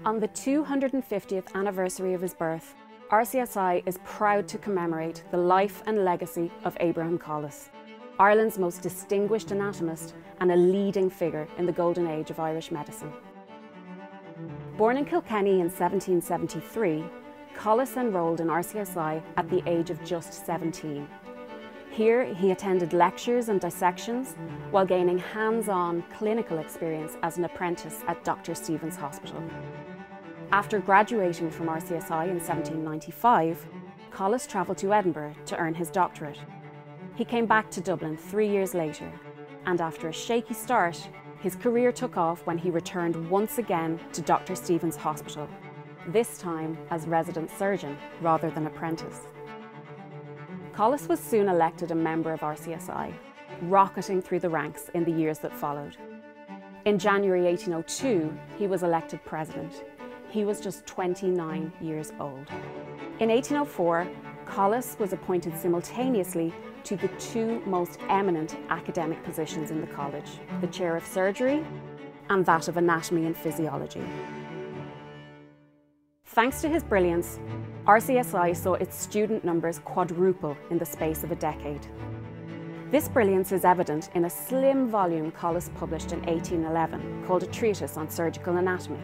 On the 250th anniversary of his birth, RCSI is proud to commemorate the life and legacy of Abraham Colles, Ireland's most distinguished anatomist and a leading figure in the golden age of Irish medicine. Born in Kilkenny in 1773, Colles enrolled in RCSI at the age of just 17. Here he attended lectures and dissections while gaining hands-on clinical experience as an apprentice at Dr. Stephen's Hospital. After graduating from RCSI in 1795, Colles travelled to Edinburgh to earn his doctorate. He came back to Dublin 3 years later, and after a shaky start, his career took off when he returned once again to Dr. Stephen's Hospital, this time as resident surgeon rather than apprentice. Colles was soon elected a member of RCSI, rocketing through the ranks in the years that followed. In January 1802, he was elected president. He was just 29 years old. In 1804, Colles was appointed simultaneously to the two most eminent academic positions in the college, the chair of surgery and that of anatomy and physiology. Thanks to his brilliance, RCSI saw its student numbers quadruple in the space of a decade. This brilliance is evident in a slim volume Colles published in 1811 called A Treatise on Surgical Anatomy.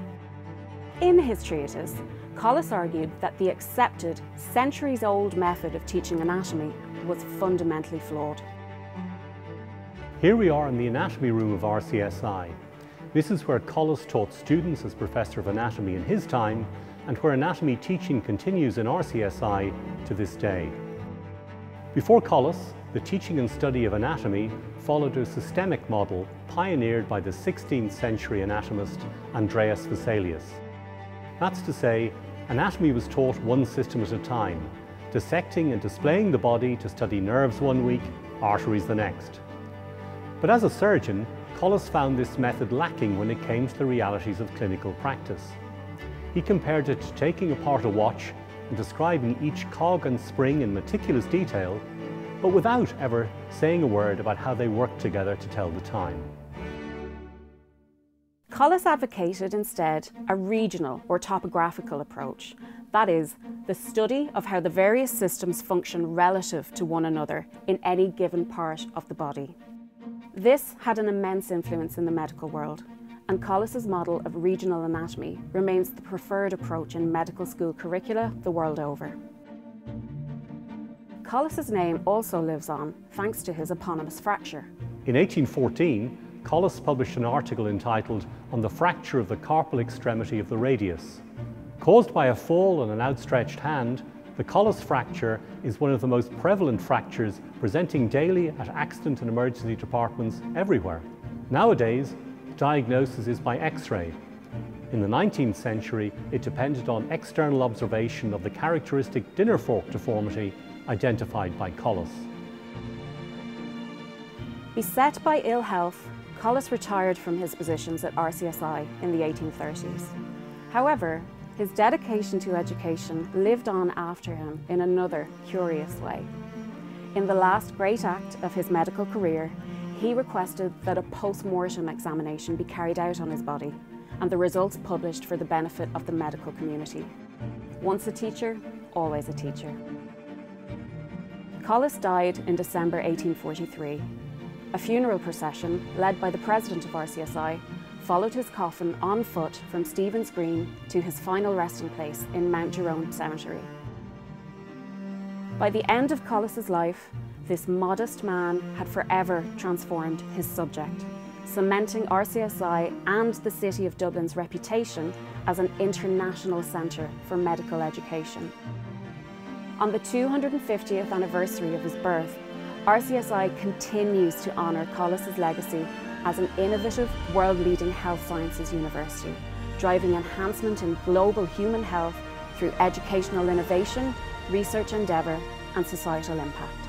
In his treatise, Colles argued that the accepted, centuries-old method of teaching anatomy was fundamentally flawed. Here we are in the anatomy room of RCSI. This is where Colles taught students as Professor of Anatomy in his time, and where anatomy teaching continues in RCSI to this day. Before Colles, the teaching and study of anatomy followed a systemic model pioneered by the 16th century anatomist Andreas Vesalius. That's to say, anatomy was taught one system at a time, dissecting and displaying the body to study nerves one week, arteries the next. But as a surgeon, Colles found this method lacking when it came to the realities of clinical practice. He compared it to taking apart a watch and describing each cog and spring in meticulous detail, but without ever saying a word about how they work together to tell the time. Colles advocated instead a regional or topographical approach, that is, the study of how the various systems function relative to one another in any given part of the body. This had an immense influence in the medical world, and Colles's model of regional anatomy remains the preferred approach in medical school curricula the world over. Colles's name also lives on thanks to his eponymous fracture. In 1814, Colles published an article entitled On the Fracture of the Carpal Extremity of the Radius. Caused by a fall and an outstretched hand, the Colles fracture is one of the most prevalent fractures presenting daily at accident and emergency departments everywhere. Nowadays, diagnosis is by X-ray. In the 19th century, it depended on external observation of the characteristic dinner fork deformity identified by Colles. Beset by ill health, Colles retired from his positions at RCSI in the 1830s. However, his dedication to education lived on after him in another curious way. In the last great act of his medical career, he requested that a post-mortem examination be carried out on his body and the results published for the benefit of the medical community. Once a teacher, always a teacher. Colles died in December 1843. A funeral procession, led by the president of RCSI, followed his coffin on foot from Stephen's Green to his final resting place in Mount Jerome Cemetery. By the end of Colles's life, this modest man had forever transformed his subject, cementing RCSI and the city of Dublin's reputation as an international centre for medical education. On the 250th anniversary of his birth, RCSI continues to honour Colles's legacy as an innovative, world-leading health sciences university, driving enhancement in global human health through educational innovation, research endeavour and societal impact.